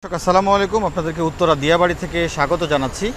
আসসালামু আলাইকুম, আপনাদেরকে উত্তরা দিয়াবাড়ি থেকে স্বাগত জানাচ্ছি।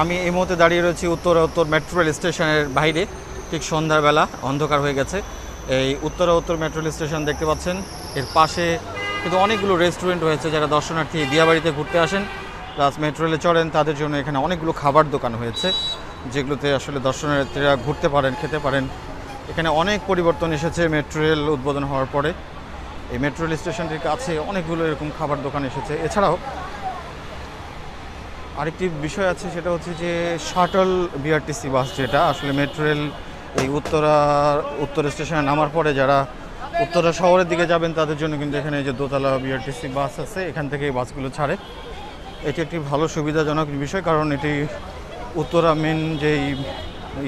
আমি এই মুহূর্তে দাঁড়িয়ে রয়েছি উত্তর মেট্রো রেল স্টেশনের বাইরে। ঠিক সন্ধ্যাবেলা, অন্ধকার হয়ে গেছে। এই উত্তর মেট্রো রেল স্টেশন দেখতে পাচ্ছেন, এর পাশে কিন্তু অনেকগুলো রেস্টুরেন্ট রয়েছে। যারা দর্শনার্থী দিয়াবাড়িতে ঘুরতে আসেন প্লাস মেট্রো রেলে চড়েন, তাদের জন্য এখানে অনেকগুলো খাবার দোকান হয়েছে, যেগুলোতে আসলে দর্শনার্থীরা ঘুরতে পারেন, খেতে পারেন। এখানে অনেক পরিবর্তন এসেছে মেট্রো রেল উদ্বোধন হওয়ার পরে। এই মেট্রো রেল স্টেশনটির কাছে অনেকগুলো এরকম খাবার দোকান এসেছে। এছাড়াও আরেকটি বিষয় আছে, সেটা হচ্ছে যে শাটল বিআরটিসি বাস, যেটা আসলে মেট্রো রেল এই উত্তর স্টেশনে নামার পরে যারা উত্তরা শহরের দিকে যাবেন তাদের জন্য কিন্তু এখানে যে দোতলা বিআরটিসি বাস আছে, এখান থেকে এই বাসগুলো ছাড়ে। এটি একটি ভালো সুবিধাজনক বিষয়, কারণ এটি উত্তরা মেন যেই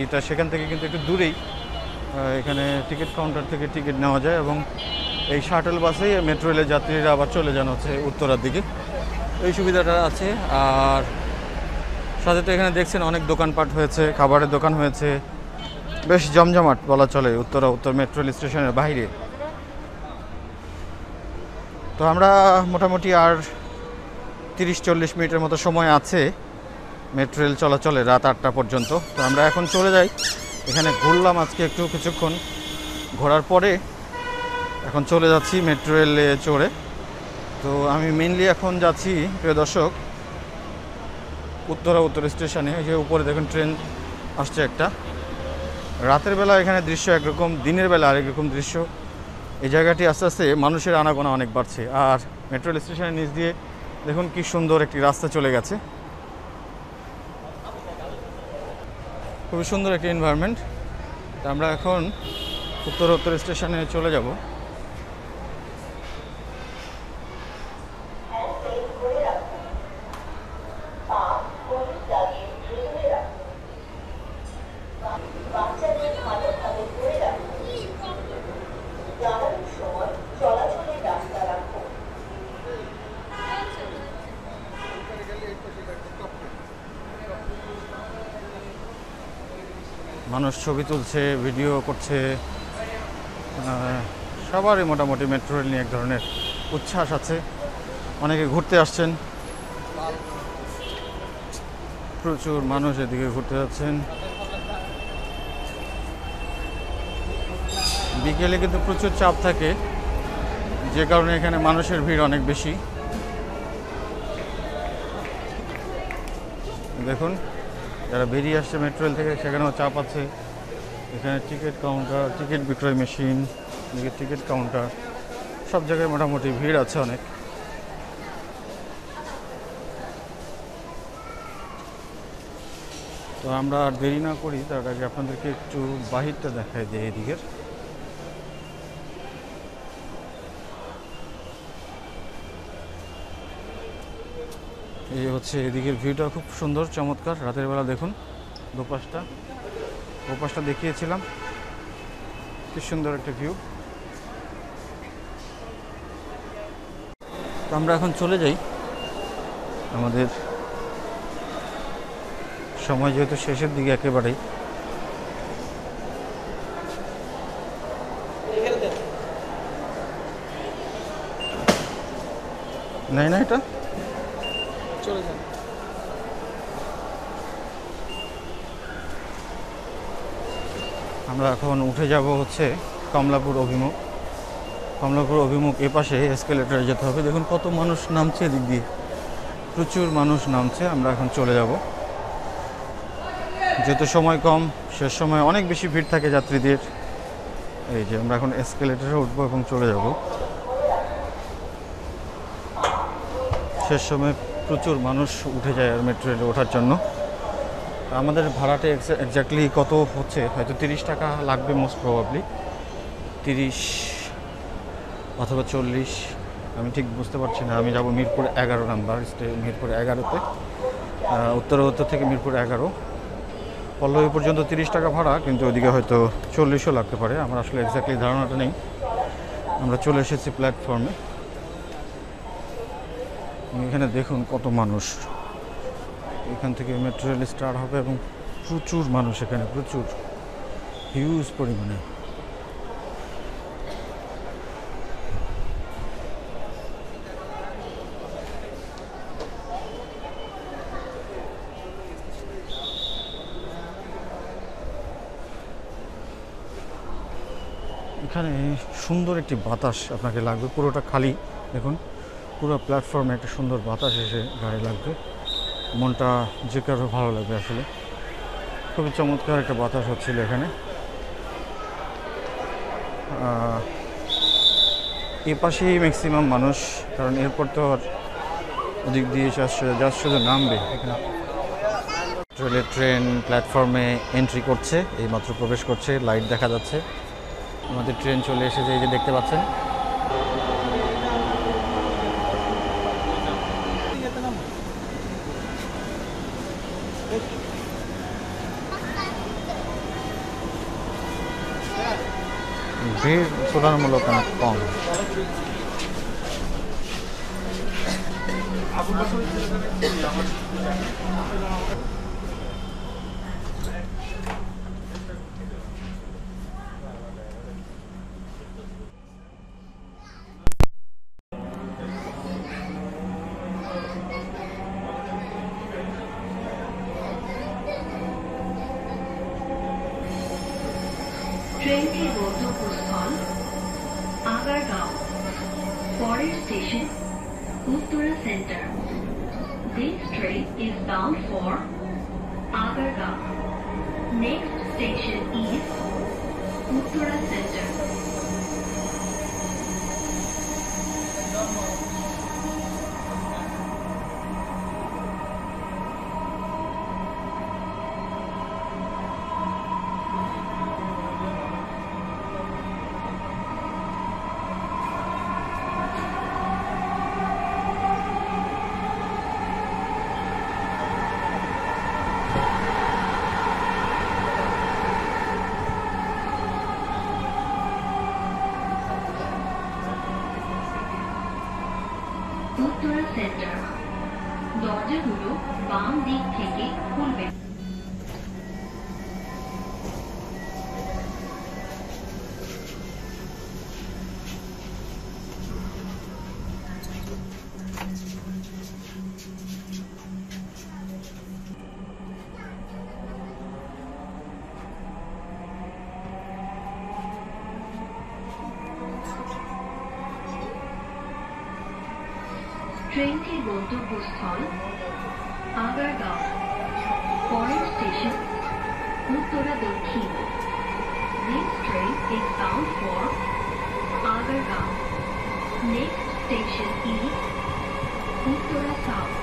এটা, সেখান থেকে কিন্তু একটু দূরেই। এখানে টিকিট কাউন্টার থেকে টিকিট নেওয়া যায় এবং এই শাটল বাসে মেট্রো রেলের যাত্রীরা আবার চলে যান হচ্ছে উত্তরার দিকে। এই সুবিধাটা আছে। আর সাথে তো এখানে দেখছেন অনেক দোকানপাট হয়েছে, খাবারের দোকান হয়েছে, বেশ জমজমাট বলা চলে উত্তর মেট্রো রেল স্টেশনের বাইরে। তো আমরা মোটামুটি আর 30-40 মিনিটের মতো সময় আছে মেট্রো রেল চলাচলে রাত 8টা পর্যন্ত। তো আমরা এখন চলে যাই। এখানে ঘুরলাম আজকে একটু, কিছুক্ষণ ঘোরার পরে এখন চলে যাচ্ছি মেট্রো রেলে চড়ে। তো আমি মেনলি এখন যাচ্ছি, প্রিয় দর্শক, উত্তর স্টেশনে। এই যে উপরে দেখুন ট্রেন আসছে একটা। রাতের বেলা এখানে দৃশ্য একরকম, দিনের বেলা আরেক রকম দৃশ্য। এই জায়গাটি আস্তে আস্তে মানুষের আনাগোনা অনেক বাড়ছে। আর মেট্রো রেল স্টেশনের নিচ দিয়ে দেখুন কি সুন্দর একটি রাস্তা চলে গেছে, খুবই সুন্দর একটি এনভায়রনমেন্ট। তো আমরা এখন উত্তর স্টেশনে চলে যাব। মানুষ ছবি তুলছে, ভিডিও করছে, সবারই মোটামুটি মেট্রো রেল নিয়ে এক ধরনের উচ্ছ্বাস আছে। অনেকে ঘুরতে আসছেন, প্রচুর মানুষ এদিকে ঘুরতে যাচ্ছেন। বিকেলে কিন্তু প্রচুর চাপ থাকে, যে কারণে এখানে মানুষের ভিড় অনেক বেশি। দেখুন যারা বেরিয়ে আসছে মেট্রো রেল থেকে, সেখানেও চাপ আছে। এখানে টিকিট কাউন্টার, টিকিট বিক্রয় মেশিন, টিকিট কাউন্টার, সব জায়গায় মোটামুটি ভিড় আছে অনেক। তো আমরা আর দেরি না করি, তার আগে আপনাদেরকে একটু বাহিরটা দেখাই দিই এদিকের। এই হচ্ছে এদিকের ভিউটা খুব সুন্দর, চমৎকার। রাতের বেলা দেখুন ওপাশটা দেখিয়েছিলাম, কি সুন্দর একটা ভিউ। তো আমরা এখন চলে যাই। আমাদের সময় যেহেতু শেষের দিকে একেবারেই, নাই না এটা চলে যান। আমরা এখন উঠে যাব হচ্ছে কমলাপুর অভিমুখ। এ পাশে এসকেলেটরে যেতে হবে। দেখুন কত মানুষ নামছে এদিক দিয়ে, প্রচুর মানুষ নামছে। আমরা এখন চলে যাব, যেহেতু সময় কম, শেষ সময় অনেক বেশি ভিড় থাকে যাত্রীদের। এই যে আমরা এখন এসকেলেটরে উঠবো এবং চলে যাব। শেষ সময় প্রচুর মানুষ উঠে যায় আর মেট্রো রেলে ওঠার জন্য। আমাদের ভাড়াটা এক্স্যাক্টলি কত হচ্ছে, হয়তো 30 টাকা লাগবে, মোস্ট প্রবাবলি 30 অথবা 40, আমি ঠিক বুঝতে পারছি না। আমি যাব মিরপুর 11 নাম্বার মিরপুর 11-তে, উত্তর থেকে মিরপুর 11। পল্লবী পর্যন্ত 30 টাকা ভাড়া, কিন্তু ওইদিকে হয়তো 40ও লাগতে পারে। আমার আসলে এক্স্যাক্টলি ধারণাটা নেই। আমরা চলে এসেছি প্ল্যাটফর্মে। এখানে দেখুন কত মানুষ। এখান থেকে মেট্রো রেল স্টার্ট হবে এবং প্রচুর মানুষ এখানে, প্রচুর হিউজ পরিমাণে। এখানে সুন্দর একটি বাতাস আপনাকে লাগবে, পুরোটা খালি দেখুন, পুরো প্ল্যাটফর্মে একটা সুন্দর বাতাস এসে গায়ে লাগবে, মনটা যে কারো ভালো লাগবে। আসলে খুবই চমৎকার একটা বাতাস হচ্ছিল এখানে। এ পাশেই ম্যাক্সিমাম মানুষ, কারণ এরপর তো আর ওদিক দিয়ে জাস্ট শুধু নামবে। এখানে ট্রেন প্ল্যাটফর্মে এন্ট্রি করছে, এইমাত্র প্রবেশ করছে, লাইট দেখা যাচ্ছে। আমাদের ট্রেন চলে এসেছে, এই যে দেখতে পাচ্ছেন। ভিড় তুলনামূলক অনেক কম। ट्रेन के गंतव्यस्थल आगारगांव, परेर station Uttara centre. This train is bound for Agargaon. Next station is Uttara Center. Uttara centre, দরজাগুলো বাম দিক থেকে খুলবে। ट्रेन के गंतव्यस्थल आगारगांव, परेर स्टेशन उत्तरा दक्षिण। This train is bound for Agargaon. Next station is Uttara South.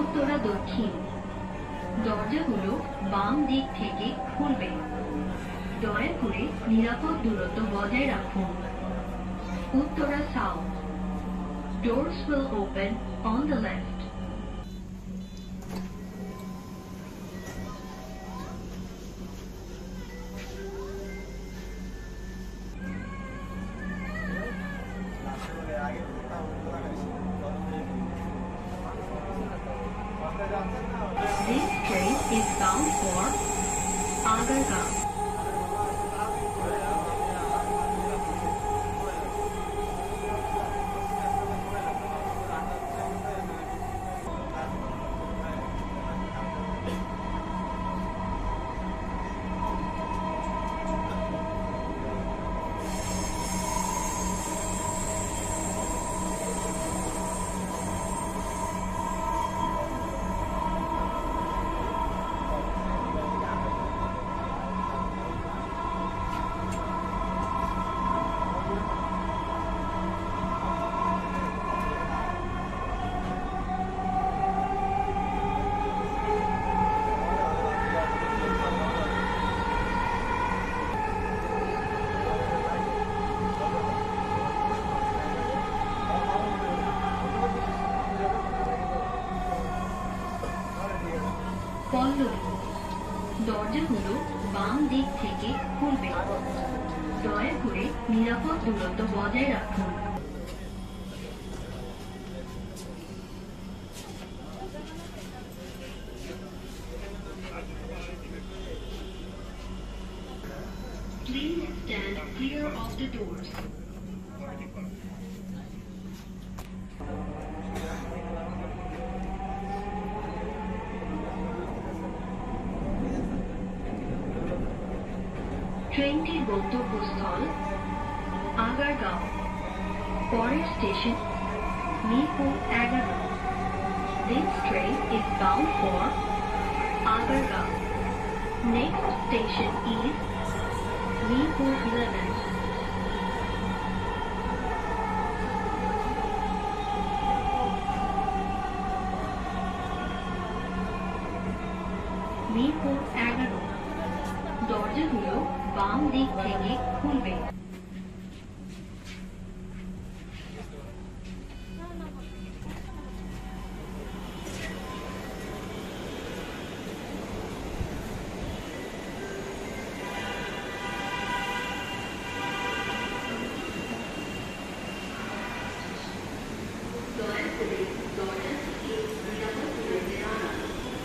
Uttara দক্ষিণ, দরজাগুলো বাম দিক থেকে খুলবে। দয়া করে নিরাপদ দূরত্ব বজায় রাখুন। Uttara south, doors will open on the left. This train is bound for Agargaon. দরজাগুলো বাম দিক থেকে খুলবে। দয়া করে নিরাপদ দূরত্ব বজায় রাখুন। Please stand clear of the the doors. ট্রেনটির গন্তব্যস্থল আগারগাঁও। পরের station Mirpur 11। This train is bound for Agargaon. Next station is Mirpur 11. Mirpur 11। দরজাগুলো বাম দিক থেকে খুলবে।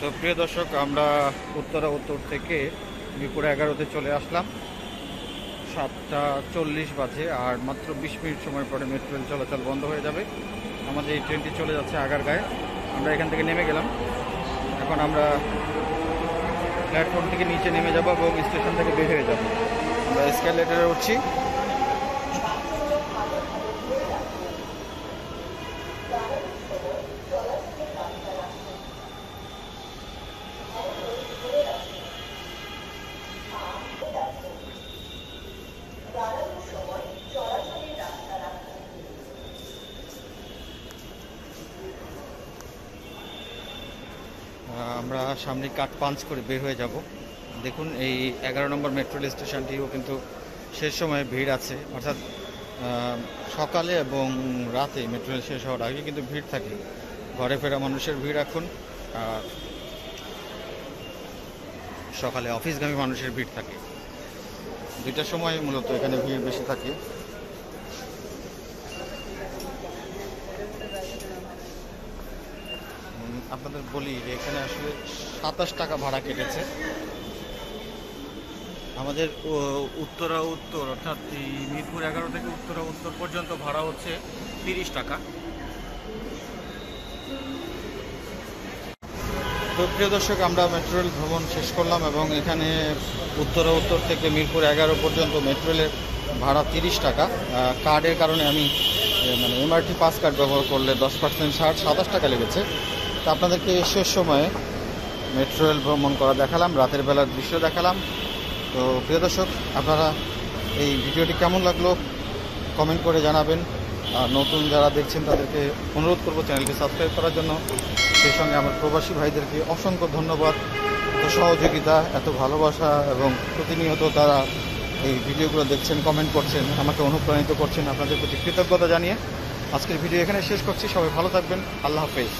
তো প্রিয় দর্শক, আমরা উত্তরা উত্তর থেকে মিরপুর 11-তে চলে আসলাম। 7:40 বাজে, আর মাত্র 20 মিনিট সময় পরে মেট্রো রেল চলাচল বন্ধ হয়ে যাবে। আমাদের এই ট্রেনটি চলে যাচ্ছে আগারগাঁয়ে। আমরা এখান থেকে নেমে গেলাম। এখন আমরা প্ল্যাটফর্ম থেকে নিচে নেমে যাব এবং স্টেশন থেকে বের হয়ে যাব। আমরা এসকেলেটরে উঠছি। আমরা সামনে কাট পাঞ্চ করে বের হয়ে যাব। দেখুন, এই 11 নম্বর মেট্রো রেল স্টেশনটিও কিন্তু শেষ সময়ে ভিড় আছে, অর্থাৎ সকালে এবং রাতে মেট্রো রেল শেষ হওয়ার আগে কিন্তু ভিড় থাকে। ঘরে ফেরা মানুষের ভিড় এখন, আর সকালে অফিসগামী মানুষের ভিড় থাকে। দুইটার সময় মূলত এখানে ভিড় বেশি থাকে। আপনাদের বলি যে এখানে আসলে 27 টাকা ভাড়া কেটেছে। আমাদের উত্তরা উত্তর, অর্থাৎ এই মিরপুর 11 থেকে উত্তরা উত্তর পর্যন্ত ভাড়া হচ্ছে 30 টাকা। তো প্রিয় দর্শক, আমরা মেট্রো রেল ভ্রমণ শেষ করলাম এবং এখানে উত্তরা উত্তর থেকে মিরপুর 11 পর্যন্ত মেট্রো রেলের ভাড়া 30 টাকা। কার্ডের কারণে আমি মানে এমআরটি পাস কার্ড ব্যবহার করলে 10% ছাড়, 27 টাকা লেগেছে। তো আপনাদেরকে শেষ সময়ে মেট্রো রেল ভ্রমণ করা দেখালাম, রাতের বেলার দৃশ্য দেখালাম। তো প্রিয় দর্শক, আপনারা এই ভিডিওটি কেমন লাগলো কমেন্ট করে জানাবেন। আর নতুন যারা দেখছেন তাদেরকে অনুরোধ করব চ্যানেলকে সাবস্ক্রাইব করার জন্য। সেই সঙ্গে আমার প্রবাসী ভাইদেরকে অসংখ্য ধন্যবাদ, এত সহযোগিতা, এত ভালোবাসা এবং প্রতিনিয়ত তারা এই ভিডিওগুলো দেখছেন, কমেন্ট করছেন, আমাকে অনুপ্রাণিত করছেন। আপনাদের প্রতি কৃতজ্ঞতা জানিয়ে আজকের ভিডিও এখানে শেষ করছি। সবাই ভালো থাকবেন। আল্লাহ হাফেজ।